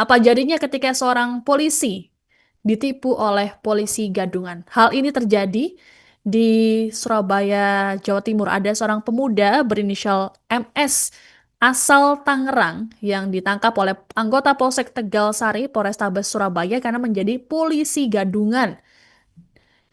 Apa jadinya ketika seorang polisi ditipu oleh polisi gadungan? Hal ini terjadi di Surabaya, Jawa Timur. Ada seorang pemuda berinisial MS asal Tangerang yang ditangkap oleh anggota Polsek Tegalsari, Polrestabes Surabaya karena menjadi polisi gadungan.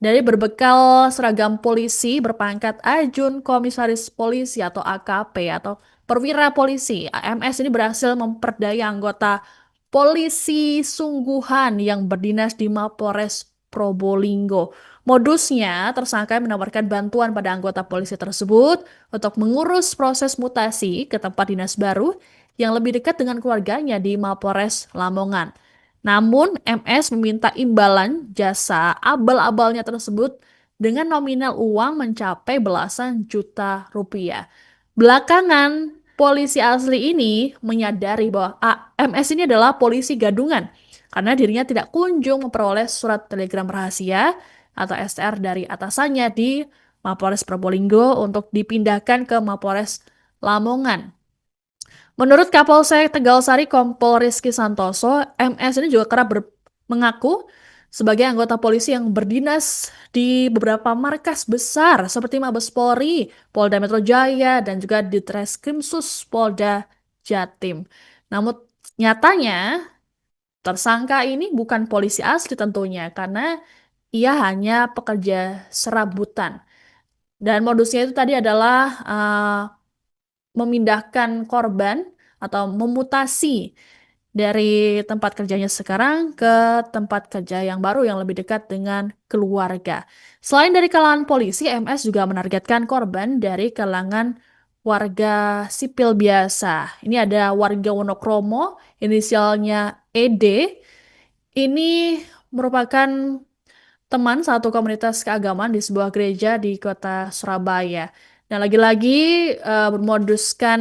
Dari berbekal seragam polisi berpangkat Ajun Komisaris Polisi atau AKP atau perwira polisi, AMS ini berhasil memperdaya anggota polisi sungguhan yang berdinas di Mapolres Probolinggo. Modusnya, tersangka menawarkan bantuan pada anggota polisi tersebut untuk mengurus proses mutasi ke tempat dinas baru yang lebih dekat dengan keluarganya di Mapolres Lamongan. Namun, MS meminta imbalan jasa abal-abalnya tersebut dengan nominal uang mencapai belasan juta rupiah. Belakangan, polisi asli ini menyadari bahwa MS ini adalah polisi gadungan karena dirinya tidak kunjung memperoleh surat telegram rahasia atau STR dari atasannya di Mapolres Probolinggo untuk dipindahkan ke Mapolres Lamongan. Menurut Kapolsek Tegalsari Kompol Rizky Santoso, MS ini juga mengaku sebagai anggota polisi yang berdinas di beberapa markas besar seperti Mabes Polri, Polda Metro Jaya, dan juga di Treskrimsus Polda Jatim. Namun nyatanya tersangka ini bukan polisi asli tentunya karena ia hanya pekerja serabutan. Dan modusnya itu tadi adalah memindahkan korban atau memutasi dari tempat kerjanya sekarang ke tempat kerja yang baru yang lebih dekat dengan keluarga. Selain dari kalangan polisi, MS juga menargetkan korban dari kalangan warga sipil biasa. Ini ada warga Wonokromo, inisialnya ED. Ini merupakan teman satu komunitas keagamaan di sebuah gereja di kota Surabaya. Dan lagi-lagi bermoduskan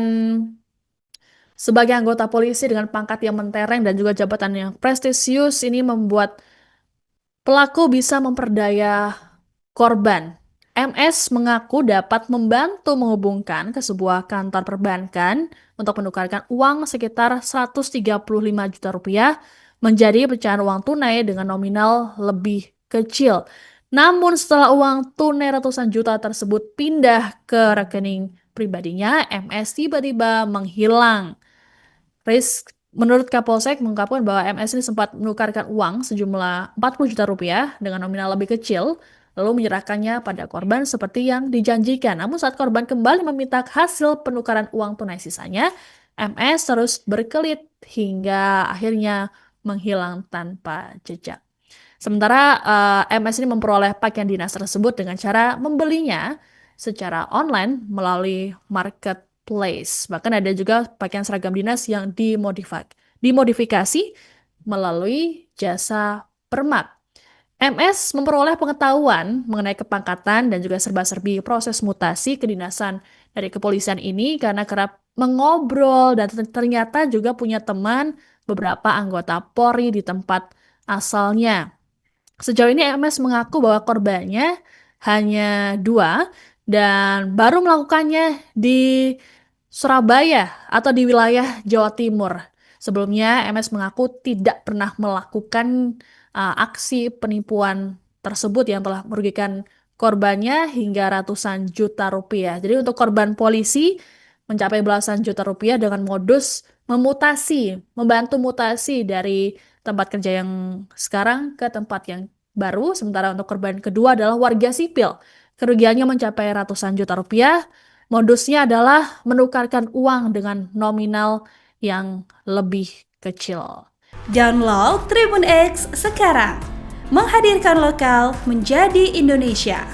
sebagai anggota polisi dengan pangkat yang mentereng dan juga jabatan yang prestisius ini membuat pelaku bisa memperdaya korban. MS mengaku dapat membantu menghubungkan ke sebuah kantor perbankan untuk menukarkan uang sekitar 135 juta rupiah menjadi pecahan uang tunai dengan nominal lebih kecil. Namun setelah uang tunai ratusan juta tersebut pindah ke rekening pribadinya, MS tiba-tiba menghilang. Menurut Kapolsek mengungkapkan bahwa MS ini sempat menukarkan uang sejumlah 40 juta rupiah dengan nominal lebih kecil, lalu menyerahkannya pada korban seperti yang dijanjikan. Namun saat korban kembali meminta hasil penukaran uang tunai sisanya, MS terus berkelit hingga akhirnya menghilang tanpa jejak. Sementara MS ini memperoleh pakaian dinas tersebut dengan cara membelinya secara online melalui marketplace. Bahkan ada juga pakaian seragam dinas yang dimodifikasi melalui jasa permak. MS memperoleh pengetahuan mengenai kepangkatan dan juga serba-serbi proses mutasi kedinasan dari kepolisian ini karena kerap mengobrol dan ternyata juga punya teman beberapa anggota Polri di tempat asalnya. Sejauh ini MS mengaku bahwa korbannya hanya dua dan baru melakukannya di Surabaya atau di wilayah Jawa Timur. Sebelumnya MS mengaku tidak pernah melakukan aksi penipuan tersebut yang telah merugikan korbannya hingga ratusan juta rupiah. Jadi untuk korban polisi mencapai belasan juta rupiah dengan modus membantu mutasi dari tempat kerja yang sekarang ke tempat yang baru. Sementara untuk korban kedua adalah warga sipil. Kerugiannya mencapai ratusan juta rupiah. Modusnya adalah menukarkan uang dengan nominal yang lebih kecil. Download Tribun X sekarang. Menghadirkan lokal menjadi Indonesia.